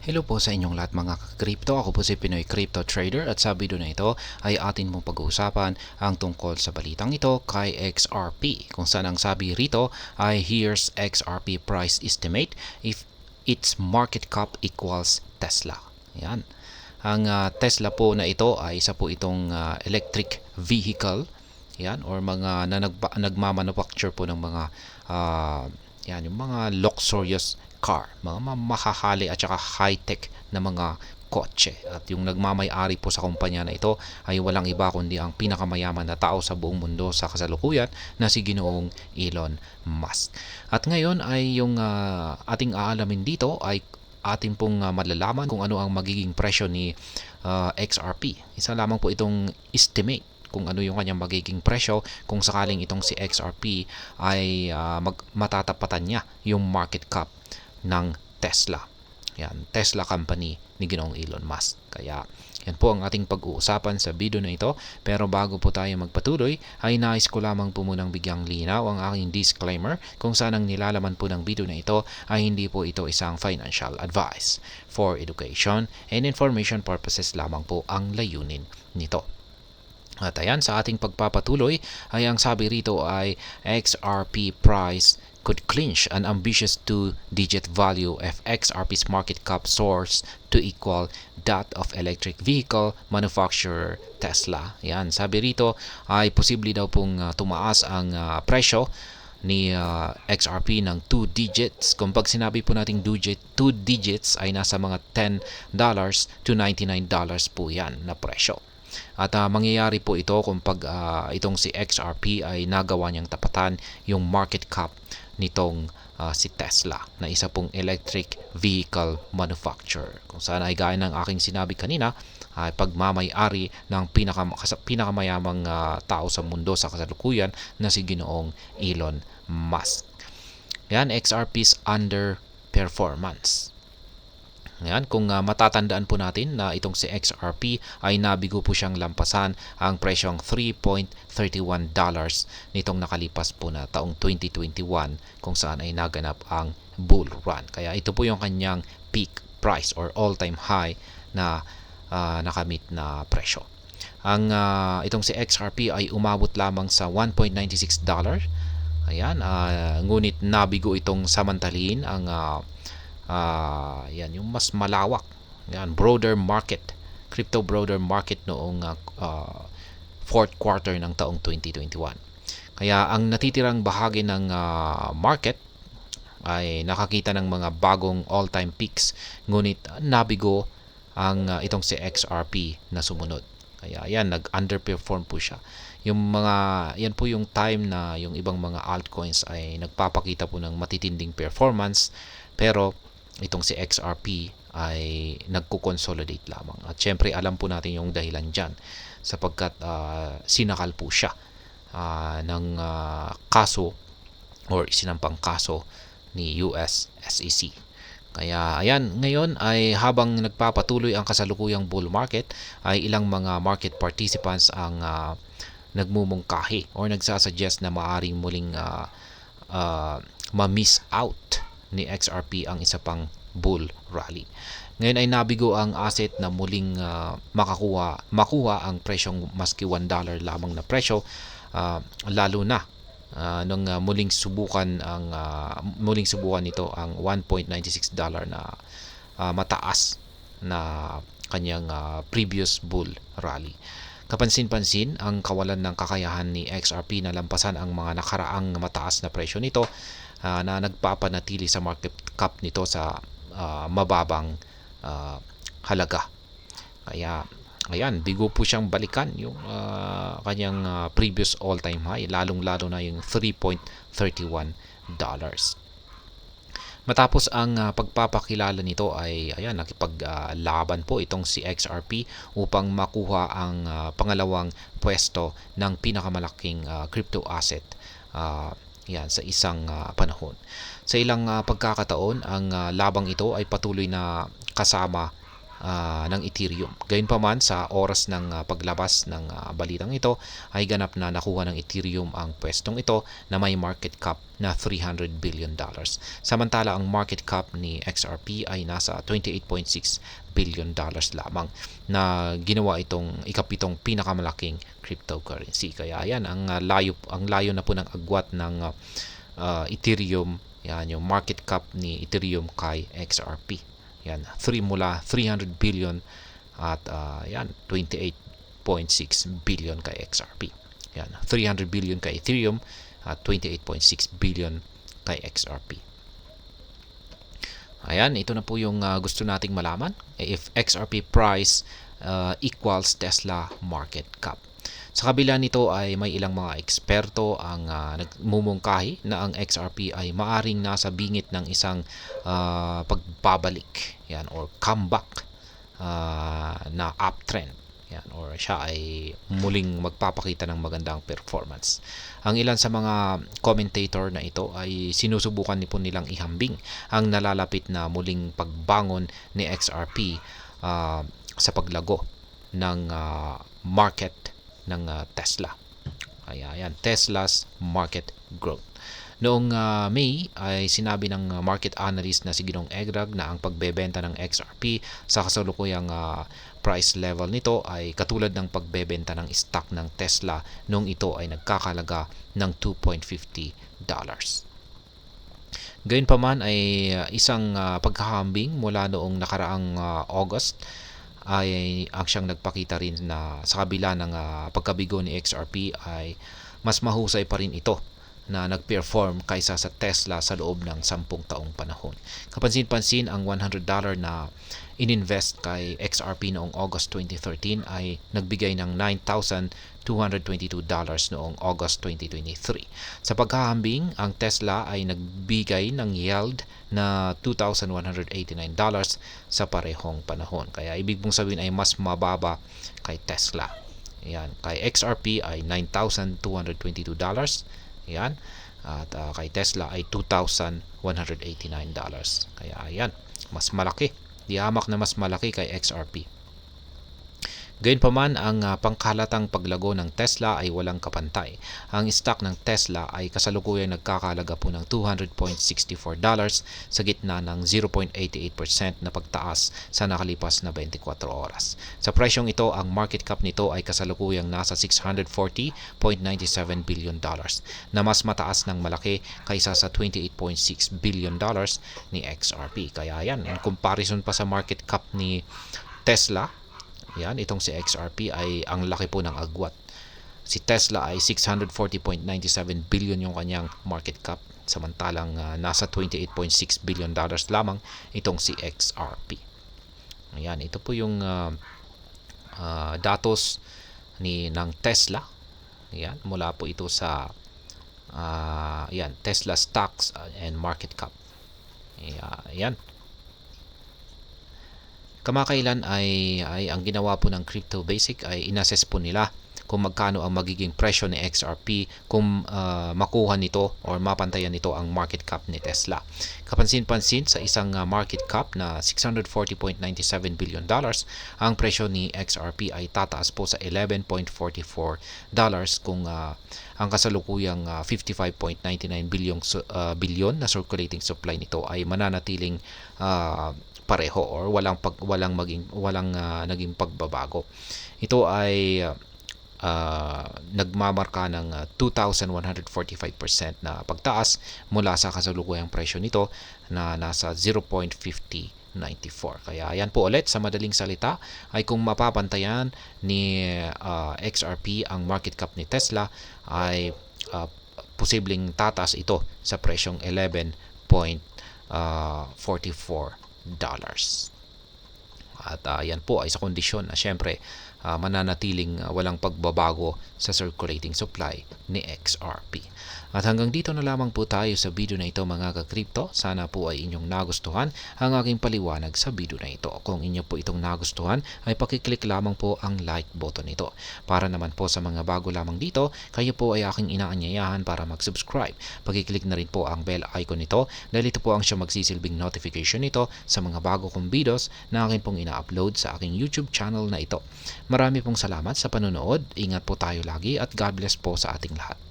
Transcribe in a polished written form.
Hello po sa inyong lahat mga ka-crypto. Ako po si Pinoy Crypto Trader at sa video na ito ay atin mong pag-uusapan ang tungkol sa balitang ito kay XRP. Kung saan ang sabi rito ay here's XRP price estimate if its market cap equals Tesla. Yan. Ang Tesla po na ito ay isa po itong electric vehicle. Yan, or mga nagmamanufacture po ng mga yan, yung mga luxurious car, mga makahali at saka high-tech na mga kotse. At yung nagmamay-ari po sa kumpanya na ito ay walang iba kundi ang pinakamayaman na tao sa buong mundo sa kasalukuyan na si Ginoong Elon Musk. At ngayon ay yung ating aalamin dito ay atin pong malalaman kung ano ang magiging presyo ni XRP. Isa lamang po itong estimate kung ano yung kanyang magiging presyo kung sakaling itong si XRP ay matatapatan niya yung market cap ng Tesla. Yan, Tesla company ni Ginoong Elon Musk. Kaya yan po ang ating pag-uusapan sa video na ito. Pero bago po tayo magpatuloy, ay nais ko lamang po munang bigyang linaw ang aking disclaimer kung saan ang nilalaman po ng video na ito ay hindi po ito isang financial advice. For education and information purposes lamang po ang layunin nito. At ayan, sa ating pagpapatuloy ay ang sabi rito ay XRP price could clinch an ambitious 2-digit value if XRP's market cap soars to equal that of electric vehicle manufacturer Tesla. Yan, sabi rito ay posible daw pong tumaas ang presyo ni XRP ng 2 digits. Kung pag sinabi po nating 2 digits ay nasa mga $10 to $99 po yan na presyo. At mangyayari po ito kung pag itong si XRP ay nagawa niyang tapatan yung market cap nitong si Tesla na isa pong electric vehicle manufacturer. Kung saan ay gaya ng aking sinabi kanina, ay pagmamay-ari ng pinakamayamang tao sa mundo sa kasalukuyan na si Ginoong Elon Musk. Yan, XRP's underperformance. Yan, kung matatandaan po natin na itong si XRP ay nabigo po siyang lampasan ang presyong $3.31 nitong nakalipas po na taong 2021 kung saan ay naganap ang bull run. Kaya ito po yung kanyang peak price or all-time high na nakamit na presyo. Ang itong si XRP ay umabot lamang sa $1.96. Ayan, ngunit nabigo itong samantalihin ang yan, yung mas malawak, yan, broader market, crypto broader market noong fourth quarter ng taong 2021. Kaya ang natitirang bahagi ng market ay nakakita ng mga bagong all-time peaks, ngunit nabigo ang itong si XRP na sumunod. Kaya yan, nag-underperform po siya. Yung mga, yan po yung time na yung ibang mga altcoins ay nagpapakita po ng matitinding performance, pero itong si XRP ay nagko-consolidate lamang. At syempre alam po natin yung dahilan dyan sapagkat sinakal po siya ng kaso or isinampang kaso ni US SEC. Kaya ayan, ngayon ay habang nagpapatuloy ang kasalukuyang bull market ay ilang mga market participants ang nagmumungkahi or nagsasuggest na maaring muling ma-miss out ni XRP ang isa pang bull rally. Ngayon ay nabigo ang asset na muling makuha ang presyong maski $1 lamang na presyo, lalo na nung muling subukan nito ang $1.96 na mataas na kanyang previous bull rally. Kapansin-pansin ang kawalan ng kakayahan ni XRP na lampasan ang mga nakaraang mataas na presyo nito na nagpapanatili sa market cap nito sa mababang halaga. Kaya ayan, bigo po siyang balikan yung kanyang previous all-time high, lalong-lalo na yung $3.31. Matapos ang pagpapakilala nito ay ayan, nakipaglaban po itong si XRP upang makuha ang pangalawang pwesto ng pinakamalaking crypto asset yan sa isang panahon. Sa ilang pagkakataon, ang labang ito ay patuloy na kasama ng Ethereum. Gayunpaman sa oras ng paglabas ng balitang ito ay ganap na nakuha ng Ethereum ang pwestong ito na may market cap na $300 billion. Samantala ang market cap ni XRP ay nasa $28.6 billion lamang na ginawa itong ikapitong pinakamalaking cryptocurrency. Kaya yan ang layo na po ng agwat ng Ethereum. Yan yung market cap ni Ethereum kay XRP. Yan, mula 300 billion at yan 28.6 billion kay XRP. Yan, 300 billion kay Ethereum at 28.6 billion kay XRP. Ayan, ito na po yung gusto nating malaman. If XRP price equals Tesla market cap. Sa kabila nito ay may ilang mga eksperto ang nagmumungkahi na ang XRP ay maaring nasa bingit ng isang pagbabalik, yan, or comeback na uptrend. Yan, or siya ay muling magpapakita ng magandang performance. Ang ilan sa mga commentator na ito ay sinusubukan po nilang ihambing ang nalalapit na muling pagbangon ni XRP sa paglago ng market ng Tesla. Kaya yan, Tesla's market growth. Noong May ay sinabi ng market analyst na si Ginong Egrag na ang pagbebenta ng XRP sa kasalukuyang price level nito ay katulad ng pagbebenta ng stock ng Tesla noong ito ay nagkakalaga ng $2.50. Gayunpaman ay isang pagkahambing mula noong nakaraang August ay ang siyang nagpakita rin na sa kabila ng pagkabigo ni XRP ay mas mahusay pa rin ito na nag-perform kaysa sa Tesla sa loob ng 10 taong panahon. Kapansin-pansin ang $100 na ininvest kay XRP noong August 2013 ay nagbigay ng $9,222 noong August 2023. Sa paghahambing, ang Tesla ay nagbigay ng yield na $2,189 sa parehong panahon. Kaya ibig mong sabihin ay mas mababa kay Tesla. Ayan, kay XRP ay $9,222. Ayan. At kay Tesla ay $2,189. Kaya ayan, mas malaki. Di hamak na mas malaki kay XRP. Gayunpaman, ang pangkalatang paglago ng Tesla ay walang kapantay. Ang stock ng Tesla ay kasalukuyang nagkakalaga po ng $200.64 sa gitna ng 0.88% na pagtaas sa nakalipas na 24 oras. Sa presyong ito, ang market cap nito ay kasalukuyang nasa $640.97 billion na mas mataas ng malaki kaysa sa $28.6 billion ni XRP. Kaya yan, in comparison pa sa market cap ni Tesla, yan, itong si XRP ay ang laki po ng agwat. Si Tesla ay $640.97 billion yung kanyang market cap, samantalang nasa $28.6 billion lamang itong si XRP. Ayan, ito po yung datos ng Tesla. Ayan, mula po ito sa ayan, Tesla stocks and market cap. Ayan. Kamakailan ay ang ginawa po ng Crypto Basic ay inassess po nila kung magkano ang magiging presyo ni XRP kung makuha nito or mapantayan nito ang market cap ni Tesla. Kapansin-pansin sa isang market cap na $640.97 billion, ang presyo ni XRP ay tataas po sa $11.44 kung ang kasalukuyang 55.99 billion na circulating supply nito ay mananatiling pareho or walang naging pagbabago. Ito ay nagmamarka ng 2,145% na pagtaas mula sa kasalukuyang presyo nito na nasa 0.5094. Kaya yan po ulit, sa madaling salita ay kung mapapantayan ni XRP ang market cap ni Tesla ay posibleng tatas ito sa presyong $11.44. At yan po ay sa kondisyon na syempre mananatiling walang pagbabago sa circulating supply ni XRP. At hanggang dito na lamang po tayo sa video na ito mga ka-crypto. Sana po ay inyong nagustuhan ang aking paliwanag sa video na ito. Kung inyo po itong nagustuhan ay pakiclick lamang po ang like button nito. Para naman po sa mga bago lamang dito, kayo po ay aking inaanyayahan para mag-subscribe. Pakiclick na rin po ang bell icon nito dahil ito po ang siya magsisilbing notification nito sa mga bago kong videos na akin pong ina-upload sa aking YouTube channel na ito. Marami pong salamat sa panonood. Ingat po tayo lagi at God bless po sa ating lahat.